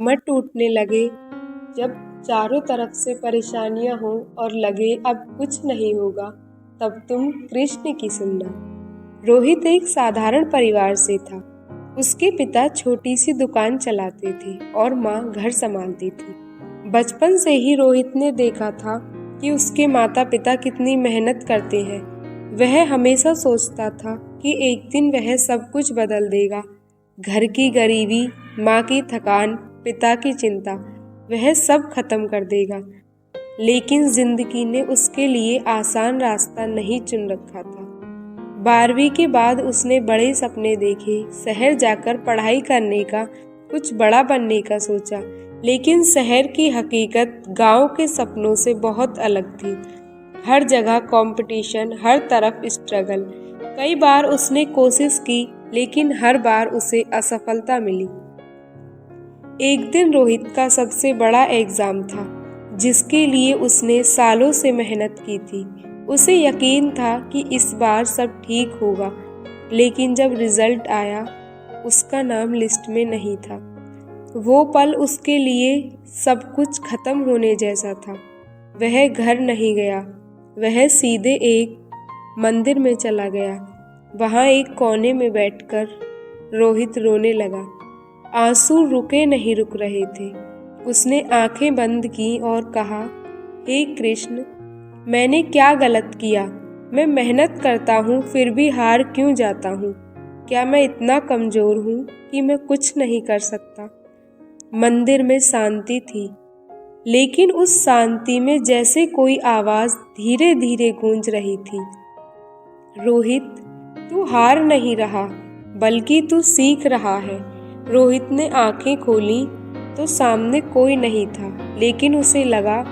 मत टूटने लगे, जब चारों तरफ से परेशानियां हों और लगे अब कुछ नहीं होगा, तब तुम कृष्ण की सुनना। रोहित एक साधारण परिवार से था। उसके पिता छोटी सी दुकान चलाते थे और माँ घर संभालती थी। बचपन से ही रोहित ने देखा था कि उसके माता पिता कितनी मेहनत करते हैं। वह हमेशा सोचता था कि एक दिन वह सब कुछ बदल देगा। घर की गरीबी, माँ की थकान, पिता की चिंता, वह सब खत्म कर देगा। लेकिन जिंदगी ने उसके लिए आसान रास्ता नहीं चुन रखा था। 12वीं के बाद उसने बड़े सपने देखे, शहर जाकर पढ़ाई करने का, कुछ बड़ा बनने का सोचा। लेकिन शहर की हकीकत गांव के सपनों से बहुत अलग थी। हर जगह कंपटीशन, हर तरफ स्ट्रगल। कई बार उसने कोशिश की, लेकिन हर बार उसे असफलता मिली। एक दिन रोहित का सबसे बड़ा एग्जाम था, जिसके लिए उसने सालों से मेहनत की थी। उसे यकीन था कि इस बार सब ठीक होगा, लेकिन जब रिजल्ट आया, उसका नाम लिस्ट में नहीं था। वो पल उसके लिए सब कुछ खत्म होने जैसा था। वह घर नहीं गया, वह सीधे एक मंदिर में चला गया। वहाँ एक कोने में बैठकर रोहित रोने लगा। आंसू रुके नहीं रुक रहे थे। उसने आंखें बंद की और कहा, हे कृष्ण, मैंने क्या गलत किया? मैं मेहनत करता हूँ फिर भी हार क्यों जाता हूँ? क्या मैं इतना कमजोर हूँ कि मैं कुछ नहीं कर सकता? मंदिर में शांति थी, लेकिन उस शांति में जैसे कोई आवाज धीरे धीरे गूंज रही थी। रोहित, तू हार नहीं रहा, बल्कि तू सीख रहा है। रोहित ने आंखें खोली तो सामने कोई नहीं था, लेकिन उसे लगा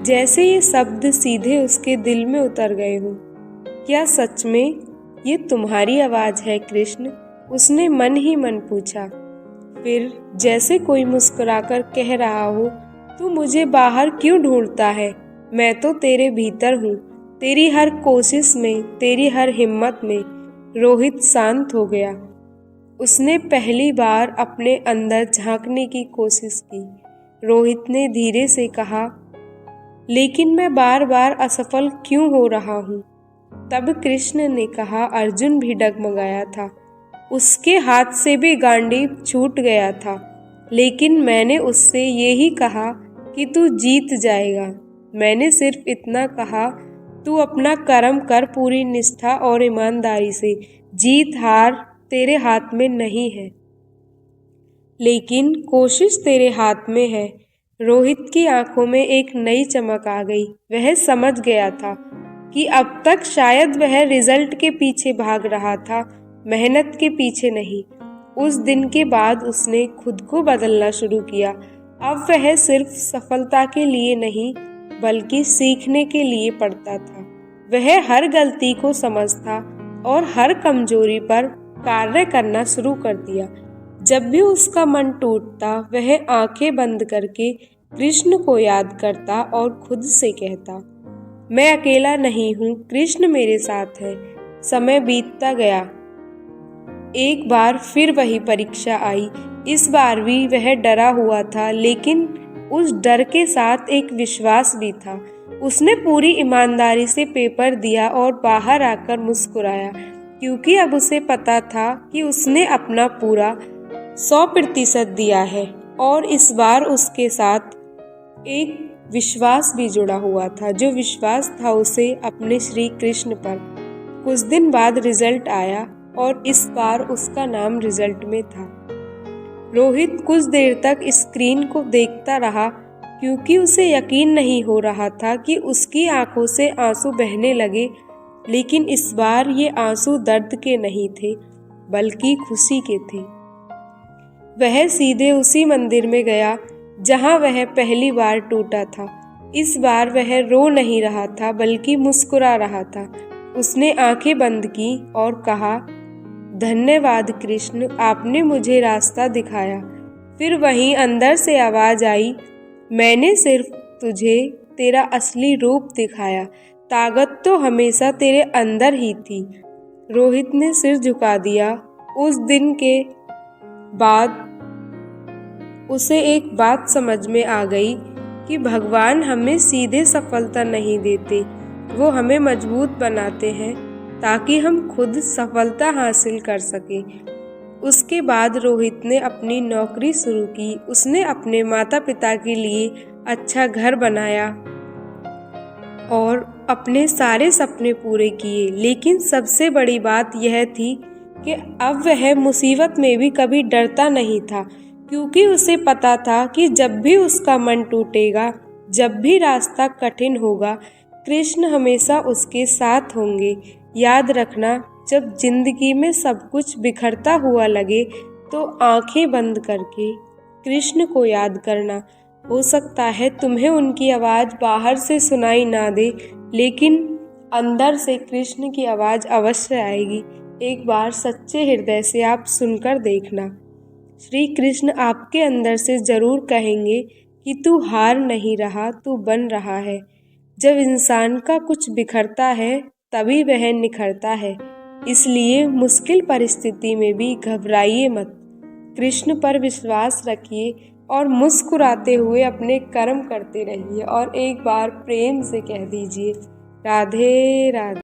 जैसे ये शब्द सीधे उसके दिल में उतर गए हों। क्या सच में ये तुम्हारी आवाज है कृष्ण? उसने मन ही मन पूछा। फिर जैसे कोई मुस्कुराकर कह रहा हो, तू मुझे बाहर क्यों ढूंढता है? मैं तो तेरे भीतर हूँ, तेरी हर कोशिश में, तेरी हर हिम्मत में। रोहित शांत हो गया। उसने पहली बार अपने अंदर झांकने की कोशिश की। रोहित ने धीरे से कहा, लेकिन मैं बार बार असफल क्यों हो रहा हूँ? तब कृष्ण ने कहा, अर्जुन भी डगमगाया था। उसके हाथ से भी गांडीव छूट गया था, लेकिन मैंने उससे यही कहा कि तू जीत जाएगा। मैंने सिर्फ इतना कहा, तू अपना कर्म कर पूरी निष्ठा और ईमानदारी से। जीत हार तेरे हाथ में नहीं है, लेकिन कोशिश तेरे हाथ में है। रोहित की आंखों में एक नई चमक आ गई। वह समझ गया था कि अब तक शायद वह रिजल्ट के पीछे भाग रहा था, मेहनत के पीछे नहीं। उस दिन के बाद उसने खुद को बदलना शुरू किया। अब वह सिर्फ सफलता के लिए नहीं, बल्कि सीखने के लिए पढ़ता था। वह हर गलती को समझता और हर कमजोरी पर कार्य करना शुरू कर दिया। जब भी उसका मन टूटता, वह आंखें बंद करके कृष्ण को याद करता और खुद से कहता, मैं अकेला नहीं हूँ, कृष्ण मेरे साथ है। समय बीतता गया। एक बार फिर वही परीक्षा आई। इस बार भी वह डरा हुआ था, लेकिन उस डर के साथ एक विश्वास भी था। उसने पूरी ईमानदारी से पेपर दिया और बाहर आकर मुस्कुराया, क्योंकि अब उसे पता था कि उसने अपना पूरा 100% दिया है। और इस बार उसके साथ एक विश्वास भी जुड़ा हुआ था, जो विश्वास था उसे अपने श्री कृष्ण पर। कुछ दिन बाद रिजल्ट आया और इस बार उसका नाम रिजल्ट में था। रोहित कुछ देर तक स्क्रीन को देखता रहा, क्योंकि उसे यकीन नहीं हो रहा था कि उसकी आंखों से आंसू बहने लगे। लेकिन इस बार ये आंसू दर्द के नहीं थे, बल्कि खुशी के थे। वह सीधे उसी मंदिर में गया जहां वह पहली बार टूटा था। इस बार वह रो नहीं रहा था, बल्कि मुस्कुरा रहा था। उसने आंखें बंद की और कहा, धन्यवाद कृष्ण, आपने मुझे रास्ता दिखाया। फिर वहीं अंदर से आवाज आई, मैंने सिर्फ तुझे तेरा असली रूप दिखाया, ताकत तो हमेशा तेरे अंदर ही थी। रोहित ने सिर झुका दिया। उस दिन के बाद उसे एक बात समझ में आ गई कि भगवान हमें सीधे सफलता नहीं देते, वो हमें मजबूत बनाते हैं ताकि हम खुद सफलता हासिल कर सकें। उसके बाद रोहित ने अपनी नौकरी शुरू की। उसने अपने माता पिता के लिए अच्छा घर बनाया और अपने सारे सपने पूरे किए। लेकिन सबसे बड़ी बात यह थी कि अब वह मुसीबत में भी कभी डरता नहीं था, क्योंकि उसे पता था कि जब भी उसका मन टूटेगा, जब भी रास्ता कठिन होगा, कृष्ण हमेशा उसके साथ होंगे। याद रखना, जब जिंदगी में सब कुछ बिखरता हुआ लगे तो आंखें बंद करके कृष्ण को याद करना। हो सकता है तुम्हें उनकी आवाज़ बाहर से सुनाई ना दे, लेकिन अंदर से कृष्ण की आवाज़ अवश्य आएगी। एक बार सच्चे हृदय से आप सुनकर देखना। श्री कृष्ण आपके अंदर से ज़रूर कहेंगे कि तू हार नहीं रहा, तू बन रहा है। जब इंसान का कुछ बिखरता है तभी वह निखरता है। इसलिए मुश्किल परिस्थिति में भी घबराइए मत, कृष्ण पर विश्वास रखिए और मुस्कुराते हुए अपने कर्म करते रहिए। और एक बार प्रेम से कह दीजिए, राधे राधे।